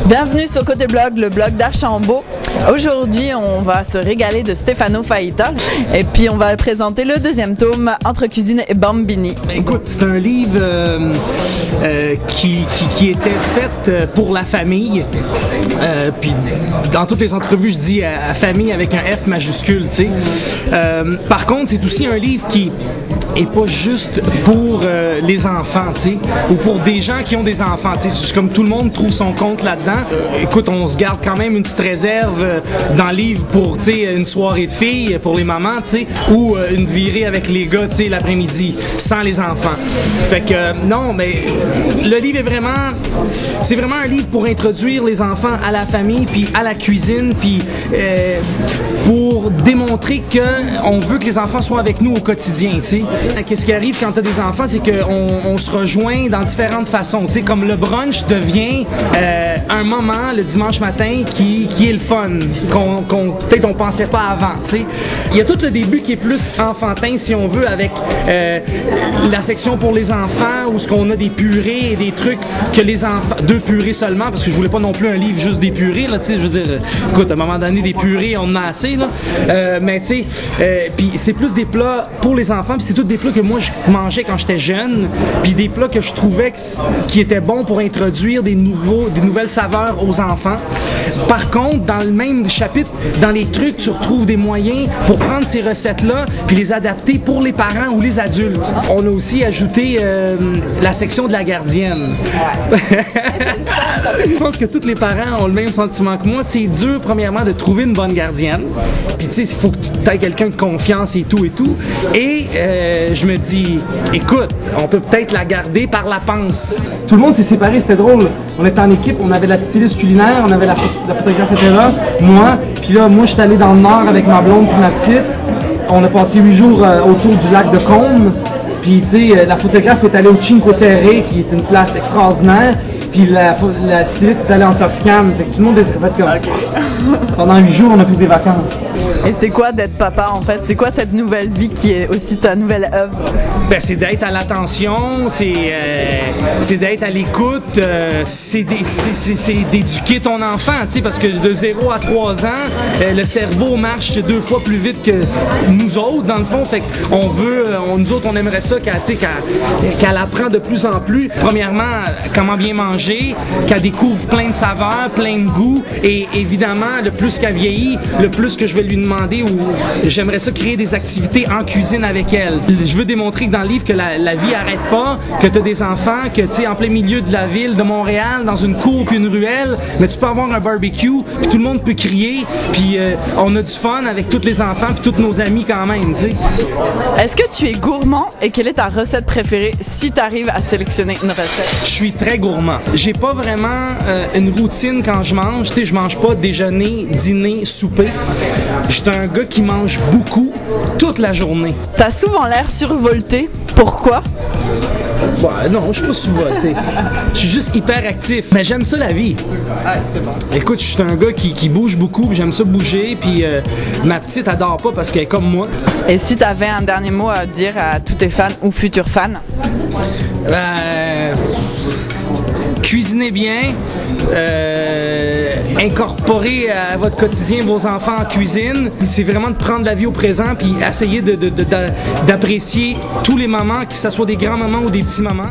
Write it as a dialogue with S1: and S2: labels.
S1: Bienvenue sur Côté Blog, le blog d'Archambault. Aujourd'hui, on va se régaler de Stefano Faita et puis on va présenter le deuxième tome, Entre cuisine et bambini.
S2: Écoute, c'est un livre qui était fait pour la famille. Puis dans toutes les entrevues, je dis famille avec un F majuscule, tu sais. Par contre, c'est aussi un livre qui est pas juste pour les enfants, tu sais, ou pour des gens qui ont des enfants, tu sais. Comme tout le monde trouve son compte là-dedans. Écoute, on se garde quand même une petite réserve dans le livre pour, tu sais, une soirée de filles pour les mamans, tu sais, ou une virée avec les gars, tu sais, l'après-midi, sans les enfants. Fait que non, mais le livre est vraiment, c'est vraiment un livre pour introduire les enfants à la famille, puis à la cuisine, puis pour démontrer que on veut que les enfants soient avec nous au quotidien, tu sais. Qu'est-ce qui arrive quand tu as des enfants, c'est qu'on se rejoint dans différentes façons, tu sais, comme le brunch devient un moment le dimanche matin qui est le fun, qu'on peut-être on pensait pas avant, tu sais. Il y a tout le début qui est plus enfantin, si on veut, avec la section pour les enfants, où ce qu'on a des purées et des trucs que les enfants, 2 purées seulement, parce que je voulais pas non plus un livre juste des purées, là, tu sais, je veux dire, écoute, à un moment donné, des purées, on en a assez, là, mais tu sais, puis c'est plus des plats pour les enfants, puis c'est tous des plats que moi je mangeais quand j'étais jeune, puis des plats que je trouvais qui étaient bons pour introduire des nouvelles saveurs aux enfants. Par contre, dans le même chapitre, dans les trucs, tu retrouves des moyens pour prendre ces recettes-là puis les adapter pour les parents ou les adultes. On a aussi ajouté la section de la gardienne. Je pense que tous les parents ont le même sentiment que moi. C'est dur, premièrement, de trouver une bonne gardienne. Puis tu sais, il faut que tu aies quelqu'un de confiance et tout. Et je me dis, écoute, on peut peut-être la garder par la panse. Tout le monde s'est séparé, c'était drôle. On était en équipe, on avait la styliste culinaire, on avait la photographe, etc. Moi, puis là, moi, je suis allé dans le nord avec ma blonde puis ma petite. On a passé 8 jours autour du lac de Côme. Puis, tu sais, la photographe est allée au Cinque Terre, qui est une place extraordinaire. Puis la styliste est allée en Toscane. Fait que tout le monde était fait comme... Okay. Pendant 8 jours, on a pris des vacances.
S1: Et c'est quoi d'être papa, en fait? C'est quoi cette nouvelle vie qui est aussi ta nouvelle œuvre?
S2: Ben, c'est d'être à l'attention, c'est d'être à l'écoute, c'est d'éduquer ton enfant, tu sais, parce que de 0 à 3 ans, le cerveau marche 2 fois plus vite que nous autres, dans le fond. Fait qu'on veut, nous autres, on aimerait ça qu'elle apprend de plus en plus. Premièrement, comment bien manger, qu'elle découvre plein de saveurs, plein de goûts, et évidemment, le plus qu'elle vieillit, le plus que je vais lui demander, ou j'aimerais ça créer des activités en cuisine avec elle. Je veux démontrer que dans le livre que la vie arrête pas, que tu as des enfants, que tu sais, en plein milieu de la ville de Montréal, dans une cour puis une ruelle, mais tu peux avoir un barbecue, puis tout le monde peut crier, puis on a du fun avec tous les enfants puis tous nos amis quand même, tu sais.
S1: Est-ce que tu es gourmand et quelle est ta recette préférée si tu arrives à sélectionner une recette? Je
S2: suis très gourmand. J'ai pas vraiment une routine quand je mange, tu sais, je mange pas déjeuner, dîner, souper. J'étais un gars qui mange beaucoup toute la journée.
S1: T'as souvent l'air survolté. Pourquoi?
S2: Bah non, je suis pas survolté. Je suis juste hyper actif. Mais j'aime ça la vie.
S1: Ouais, c'est bon.
S2: Écoute, je suis un gars qui bouge beaucoup, j'aime ça bouger, puis ma petite adore pas parce qu'elle est comme moi.
S1: Et si t'avais un dernier mot à dire à tous tes fans ou futurs fans? Cuisinez bien, incorporez à votre quotidien vos enfants en cuisine. C'est vraiment de prendre la vie au présent puis essayer d'apprécier tous les moments, que ce soit des grands moments ou des petits moments.